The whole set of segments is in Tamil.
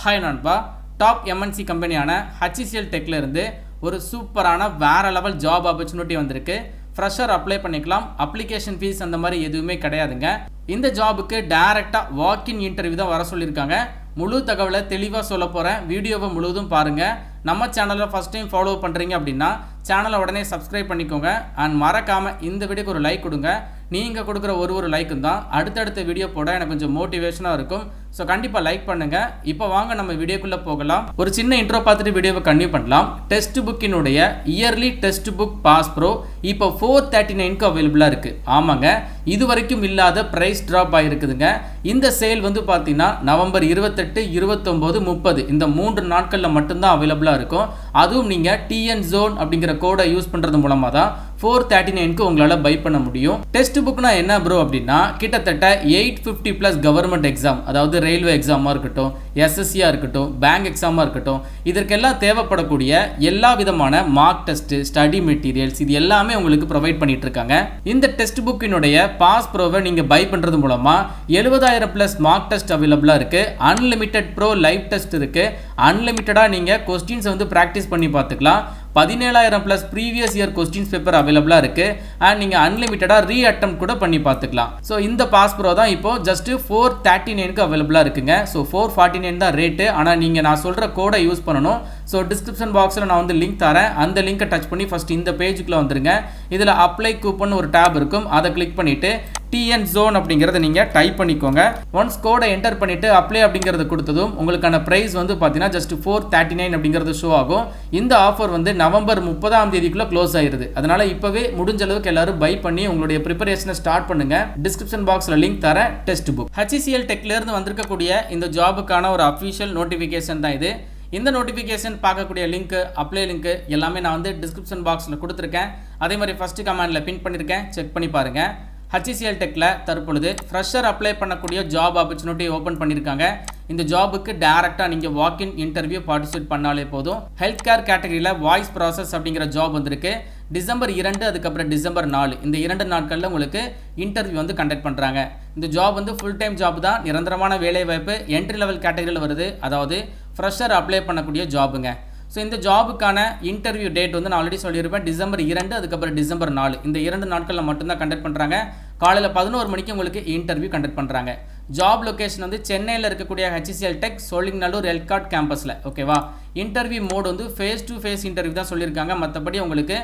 ஹாய் நண்பா, டாப் எம்என்சி கம்பெனியான HCL டெக்ல இருந்து ஒரு சூப்பரான வேற லெவல் ஜாப் ஆப்பர்ச்சுனிட்டி வந்திருக்கு. ஃப்ரெஷர் அப்ளை பண்ணிக்கலாம். அப்ளிகேஷன் ஃபீஸ் அந்த மாதிரி எதுவுமே கிடையாதுங்க. இந்த ஜாபுக்கு டைரெக்டாக வாக்கின் இன்டர்வியூ தான் வர சொல்லியிருக்காங்க. முழு தகவலை தெளிவாக சொல்ல போகிறேன். வீடியோவை முழுவதும் பாருங்கள். நம்ம சேனலில் ஃபஸ்ட் டைம் ஃபாலோ பண்ணுறீங்க அப்படின்னா சேனலை உடனே சப்ஸ்கிரைப் பண்ணிக்கோங்க. அண்ட் மறக்காமல் இந்த வீடியோக்கு ஒரு லைக் கொடுங்க. நீங்கள் கொடுக்குற ஒரு லைக்கும் தான் அடுத்தடுத்த வீடியோ போட எனக்கு கொஞ்சம் மோட்டிவேஷனாக இருக்கும். ஸோ கண்டிப்பாக லைக் பண்ணுங்கள். இப்போ வாங்க நம்ம வீடியோக்குள்ளே போகலாம். ஒரு சின்ன இன்ட்ரோ பார்த்துட்டு வீடியோவை கண்டினியூ பண்ணலாம். டெஸ்ட் புக்கினுடைய early test book pass bro இப்போ 439க்கு அவைலபிளாக இருக்குது. ஆமாங்க, இது வரைக்கும் இல்லாத ப்ரைஸ் ட்ராப் ஆகிருக்குதுங்க. இந்த சேல் வந்து பார்த்தீங்கன்னா நவம்பர் 28, 29, 30 இந்த 3 நாட்களில் மட்டும்தான் அவைலபிளாக இருக்கும். அதுவும் நீங்கள் TN Zone அப்படிங்கிற கோடை யூஸ் பண்ணுறது மூலமாக தான் 439க்கு உங்களால் பை பண்ண முடியும். டெஸ்ட் புக்னா என்ன ப்ரோ அப்படின்னா, கிட்டத்தட்ட 850+ கவர்மெண்ட் எக்ஸாம், அதாவது ரயில்வே எக்ஸாமாக இருக்கட்டும், SSCயாக இருக்கட்டும், பேங்க் எக்ஸாமாக இருக்கட்டும், இதற்கெல்லாம் தேவைப்படக்கூடிய எல்லா விதமான மார்க் டெஸ்ட், ஸ்டடி மெட்டீரியல்ஸ் இது எல்லாமே உங்களுக்கு ப்ரொவைட் பண்ணிட்டு இருக்காங்க. இந்த டெஸ்ட் புக்கினுடைய பாஸ் ப்ரோவை நீங்கள் பை பண்ணுறது மூலமாக 70,000+ மார்க் டெஸ்ட் அவைலபிளாக இருக்குது. அன்லிமிட்டெட் ப்ரோ லைவ் டெஸ்ட் இருக்குது. அன்லிமிட்டடாக நீங்கள் கொஸ்டின்ஸை வந்து ப்ராக்டிஸ் பண்ணி பார்த்துக்கலாம். 17,000+ ப்ரீவியஸ் இயர் கொஸ்டின்ஸ் பேப்பர் அவைலபிளாக இருக்குது. அண்ட் நீங்கள் அன்லிமிட்டடாக ரீ அட்டம் கூட பண்ணி பார்த்துக்கலாம். ஸோ இந்த பாஸ் ப்ரோ தான் இப்போ ஜஸ்ட் 439க்கு அவைலபிளாக இருக்குங்க. ஸோ 449 தான் ரேட்டு. ஆனால் நீங்கள் நான் சொல்கிற கோடை யூஸ் பண்ணணும். ஸோ டிஸ்கிரிப்ஷன் பாக்ஸில் நான் வந்து லிங்க் தரேன். அந்த லிங்கை டச் பண்ணி ஃபஸ்ட் இந்த பேஜுக்குள்ளே வந்துருங்க. இதில் அப்ளை கூப்பன் ஒரு டேப் இருக்கும். அதை கிளிக் பண்ணிவிட்டு TN Zone அப்படிங்கிறத நீங்கள் டைப் பண்ணிக்கோங்க. ஒன்ஸ் கோடை என்டர் பண்ணிவிட்டு அப்ளை அப்படிங்கிறது கொடுத்ததும் உங்களுக்கான ப்ரைஸ் வந்து பார்த்தீங்கன்னா ஜஸ்ட் 439 அப்படிங்கிறது ஷோ ஆகும். இந்த ஆஃபர் வந்து நவம்பர் 30ஆம் தேதிக்குள்ளே க்ளோஸ் ஆயிருது. அதனால் இப்போவே முடிஞ்ச அளவுக்கு எல்லாரும் பை பண்ணி உங்களுடைய ப்ரிப்பரேஷனை ஸ்டார்ட் பண்ணுங்கள். டிஸ்கிரிப்ஷன் பாக்ஸில் லிங்க் தரேன். டெஸ்ட் புக் HCL டெக்லேருந்து வந்திருக்கக்கூடிய இந்த ஜாபுக்கான ஒரு அஃபிஷியல் நோட்டிஃபிகேஷன் தான் இது. இந்த நோட்டிஃபிகேஷன் பார்க்கக்கூடிய லிங்க், அப்ளை லிங்க் எல்லாமே நான் வந்து டிஸ்கிரிப்ஷன் பாக்ஸில் கொடுத்துருக்கேன். அதே மாதிரி ஃபஸ்ட்டு கமெண்டில் பின் பண்ணியிருக்கேன். செக் பண்ணி பாருங்கள். HCL டெக்ல தற்பொழுது ஃப்ரெஷர் அப்ளை பண்ணக்கூடிய ஜாப் ஆப்பர்ச்சுனிட்டி ஓப்பன் பண்ணியிருக்காங்க. இந்த ஜாபுக்கு டேரெக்டாக நீங்கள் வாக்கின் இன்டர்வியூ பார்ட்டிசிபேட் பண்ணாலே போதும். ஹெல்த் கேர் கேட்டகரியில் வாய்ஸ் ப்ராசஸ் அப்படிங்கிற ஜாப் வந்திருக்கு. டிசம்பர் 2 அதுக்கப்புறம் டிசம்பர் 4 இந்த 2 நாட்களில் உங்களுக்கு இன்டர்வியூ வந்து கண்டக்ட் பண்ணுறாங்க. இந்த ஜாப் வந்து ஃபுல் டைம் ஜாப் தான். நிரந்தரமான வேலை வாய்ப்பு என்ட்ரி லெவல் கேட்டகரியில் வருது. அதாவது ஃப்ரெஷர் அப்ளை பண்ணக்கூடிய ஜாபுங்க. ஸோ இந்த ஜாபுக்கான இன்டர்வியூ டேட் வந்து நான் ஆல்ரெடி சொல்லியிருப்பேன். டிசம்பர் 2 அதுக்கப்புறம் டிசம்பர் 4 இந்த 2 நாட்களில் மட்டும்தான் கண்டக்ட் பண்ணுறாங்க. காலையில் 11 மணிக்கு உங்களுக்கு இன்டர்வியூ கண்டக்ட் பண்ணுறாங்க. ஜாப் லொக்கேஷன் வந்து சென்னையில் இருக்கக்கூடிய HCL டெக் சோழிங்கநல்லூர் எல்காட் கேம்பஸில். ஓகேவா? இன்டர்வியூ மோட் வந்து ஃபேஸ் டு ஃபேஸ் இன்டர்வியூ தான் சொல்லியிருக்காங்க. மற்றபடி உங்களுக்கு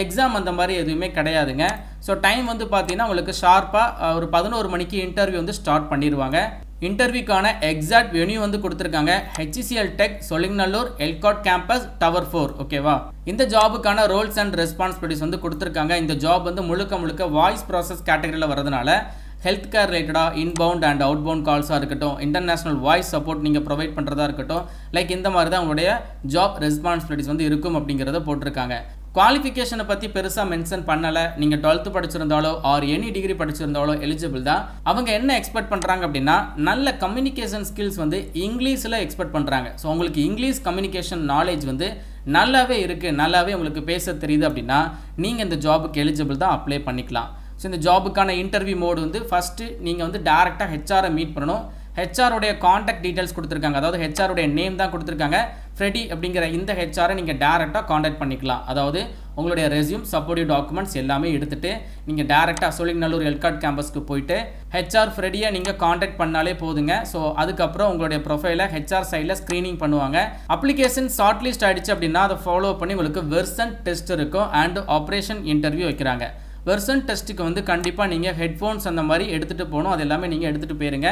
எக்ஸாம் அந்த மாதிரி எதுவுமே கிடையாதுங்க. ஸோ டைம் வந்து பார்த்தீங்கன்னா உங்களுக்கு ஷார்ப்பாக ஒரு 11 மணிக்கு இன்டர்வியூ வந்து ஸ்டார்ட் பண்ணிடுவாங்க. இன்டர்வியூக்கான எக்ஸாக்ட் வென்யூ வந்து கொடுத்துருக்காங்க. HCL tech Sholinganallur ELCOT campus tower 4. ஓகேவா? இந்த ஜாபுக்கான ரோல்ஸ் அண்ட் ரெஸ்பான்சிபிலிட்டிஸ் வந்து கொடுத்துருக்காங்க. இந்த ஜாப் வந்து முழுக்க வாய்ஸ் ப்ராசஸ் கேட்டகரியில் வரதுனால ஹெல்த் கேர் ரிலேட்டடாக இன்பவுண்ட் அண்ட் அவுட்பவுண்ட் கால்ஸாக இருக்கட்டும், இன்டர்நேஷனல் வாய்ஸ் சப்போர்ட் நீங்கள் ப்ரொவைட் பண்ணுறதா இருக்கட்டும், லைக் இந்த மாதிரி தான் உங்களுடைய ஜாப் ரெஸ்பான்சிபிலிட்டிஸ் வந்து இருக்கும் அப்படிங்கிறத போட்டிருக்காங்க. குவாலிஃபிகேஷனை பற்றி பெருசாக மென்ஷன் பண்ணலை. நீங்கள் 12th படிச்சிருந்தாலோ ஆர் எனி டிகிரி படிச்சிருந்தாலோ எலிஜிபிள் தான். அவங்க என்ன எக்ஸ்பெக்ட் பண்ணுறாங்க அப்படின்னா, நல்ல கம்யூனிகேஷன் ஸ்கில்ஸ் வந்து இங்கிலீஷில் எக்ஸ்பெக்ட் பண்ணுறாங்க. ஸோ உங்களுக்கு இங்கிலீஷ் கம்யூனிகேஷன் நாலேஜ் வந்து நல்லாவே இருக்குது, நல்லாவே உங்களுக்கு பேச தெரியுது அப்படின்னா நீங்கள் இந்த ஜாபுக்கு எலிஜிபிள் தான், அப்ளை பண்ணிக்கலாம். ஸோ இந்த ஜாபுக்கான இன்டர்வியூ மோடு வந்து ஃபஸ்ட்டு நீங்கள் வந்து டேரெக்டாக ஹெச்ஆரை மீட் பண்ணணும். ஹெச்ஆருடைய காண்டாக்ட் டீட்டெயில்ஸ் கொடுத்துருக்காங்க. அதாவது ஹெச்ஆருடைய நேம் தான் கொடுத்துருக்காங்க. ஃப்ரெடி அப்படிங்கிற இந்த ஹெச்ஆரை நீங்கள் டேரெக்டாக காண்டாக்ட் பண்ணிக்கலாம். அதாவது உங்களுடைய ரெஸ்யூம், சப்போர்ட்டிவ் டாக்குமெண்ட்ஸ் எல்லாமே எடுத்துகிட்டு நீங்கள் டேரெக்டாக சோழிங்கநல்லூர் எல்காட் கேம்பஸ்க்கு போயிட்டு ஹெச்ஆர் ஃப்ரெடியை நீங்கள் காண்டாக்ட் பண்ணாலே போதுங்க. ஸோ அதுக்கப்புறம் உங்களுடைய ப்ரொஃபைலை ஹெச்ஆர் சைடில் ஸ்க்ரீனிங் பண்ணுவாங்க. அப்ளிகேஷன் ஷார்ட் லிஸ்ட் ஆகிடுச்சு அப்படின்னா அதை ஃபாலோ பண்ணி உங்களுக்கு வெர்சன் டெஸ்ட் இருக்கும் அண்ட் ஆப்ரேஷன் இன்டர்வியூ வைக்கிறாங்க. வெர்சன் டெஸ்ட்டுக்கு வந்து கண்டிப்பாக நீங்கள் ஹெட்ஃபோன்ஸ் அந்த மாதிரி எடுத்துகிட்டு போகணும். அது எல்லாமே நீங்கள் எடுத்துகிட்டு போயிருங்க.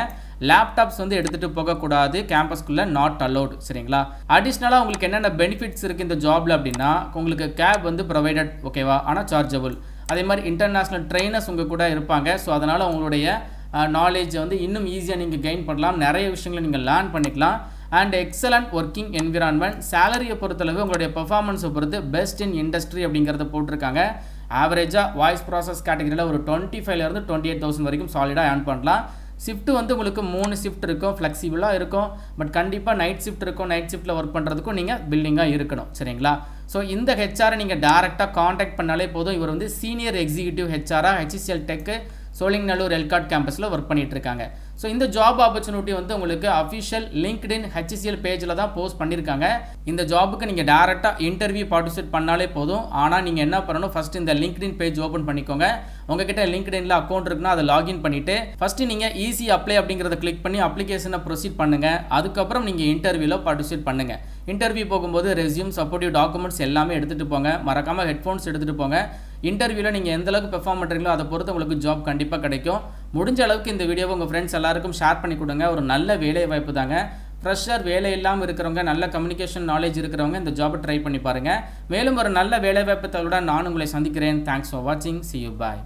லேப்டாப்ஸ் வந்து எடுத்துகிட்டு போகக்கூடாது. கேம்பஸ்க்குள்ளே நாட் அலோடு. சரிங்களா? அடிஷ்னலாக உங்களுக்கு என்னென்ன பெனிஃபிட்ஸ் இருக்குது இந்த ஜாபில் அப்படின்னா, உங்களுக்கு கேப் வந்து ப்ரொவைடட். ஓகேவா? ஆனால் சார்ஜபிள். அதே மாதிரி இன்டர்நேஷ்னல் ட்ரெயினர்ஸ் உங்கள் கூட இருப்பாங்க. ஸோ அதனால் உங்களுடைய நாலேஜ் வந்து இன்னும் ஈஸியாக நீங்கள் கெயின் பண்ணலாம். நிறைய விஷயங்களை நீங்கள் லேர்ன் பண்ணிக்கலாம். And excellent working environment. சேலரியை பொறுத்தளவு உங்களுடைய பெர்ஃபார்மன்ஸை பொறுத்து பெஸ்ட் இன் இண்டஸ்ட்ரி அப்படிங்கிறத போட்டிருக்காங்க. ஆவரேஜாக வாய்ஸ் ப்ராசஸ் கேட்டகரியில் ஒரு 25,000 to 28,000 வரைக்கும் சாலிடாக ஏர்ன் பண்ணலாம். ஷிஃப்ட் வந்து உங்களுக்கு 3 ஷிஃப்ட் இருக்கும், ஃப்ளெக்சிபிளாக இருக்கும். பட் கண்டிப்பாக நைட் ஷிஃப்ட் இருக்கும். நைட் ஷிஃப்ட்டில் ஒர்க் பண்ணுறதுக்கும் நீங்கள் பில்டிங்காக இருக்கணும். சரிங்களா? ஸோ இந்த ஹெச்ஆரை நீங்கள் டேரெக்டாக காண்டாக்ட் பண்ணாலே போதும். இவர் வந்து சீனியர் எக்ஸிக்யூட்டிவ் ஹெச்ஆராக HCL டெக்கு சோழிங்கநல்லூர் எல்காட் கேம்பஸில் ஒர்க் பண்ணிட்டு இருக்காங்க. ஸோ ஸோ இந்த ஜாப் ஆப்பர்ச்சுனிட்டி வந்து உங்களுக்கு அஃபிஷியல் லிங்க்டின் HCL பேஜில் தான் போஸ்ட் பண்ணியிருக்காங்க. இந்த ஜாபுக்கு நீங்கள் டேரெக்டாக இன்டர்வியூ பார்ட்டிசிபேட் பண்ணாலே போதும். ஆனால் நீங்கள் என்ன பண்ணணும், ஃபஸ்ட்டு இந்த லிங்க்டின் பேஜ் ஓப்பன் பண்ணிக்கோங்க. உங்ககிட்ட லிங்க்டின்ல அக்கௌண்ட் இருக்குன்னா அதை லாகின் பண்ணிவிட்டு ஃபஸ்ட்டு நீங்கள் ஈஸி அப்ளை அப்படிங்கிறத கிளிக் பண்ணி அப்ளிகேஷனை ப்ரொசீட் பண்ணுங்கள். அதுக்கப்புறம் நீங்கள் இன்டர்வியூவில் பார்ட்டிசிபேட் பண்ணுங்கள். இன்டர்வியூ போகும்போது ரெஸ்யூம், சப்போர்ட்டிவ் டாக்குமெண்ட்ஸ் எல்லாமே எடுத்துகிட்டு போங்க. மறக்காமல் ஹெட்ஃபோன்ஸ் எடுத்துகிட்டு போங்க. இன்டர்வியூவில் நீங்கள் எந்த அளவுக்கு பெர்ஃபார்ம் பண்ணுறீங்களோ அதை பொறுத்து உங்களுக்கு ஜாப் கண்டிப்பாக கிடைக்கும். முடிஞ்ச அளவுக்கு இந்த வீடியோவை உங்கள் ஃப்ரெண்ட்ஸ் எல்லாருக்கும் ஷேர் பண்ணி கொடுங்க. ஒரு நல்ல வேலை வாய்ப்பு தாங்க. ஃப்ரெஷர், வேலை இல்லாமல் இருக்கிறவங்க, நல்ல கம்யூனிகேஷன் நாலேஜ் இருக்கிறவங்க இந்த ஜாபை ட்ரை பண்ணி பாருங்கள். மேலும் ஒரு நல்ல வேலை வாய்ப்பு தகவலுடன் நான் உங்களை சந்திக்கிறேன். தேங்க்ஸ் ஃபார் வாட்சிங். See you. Bye.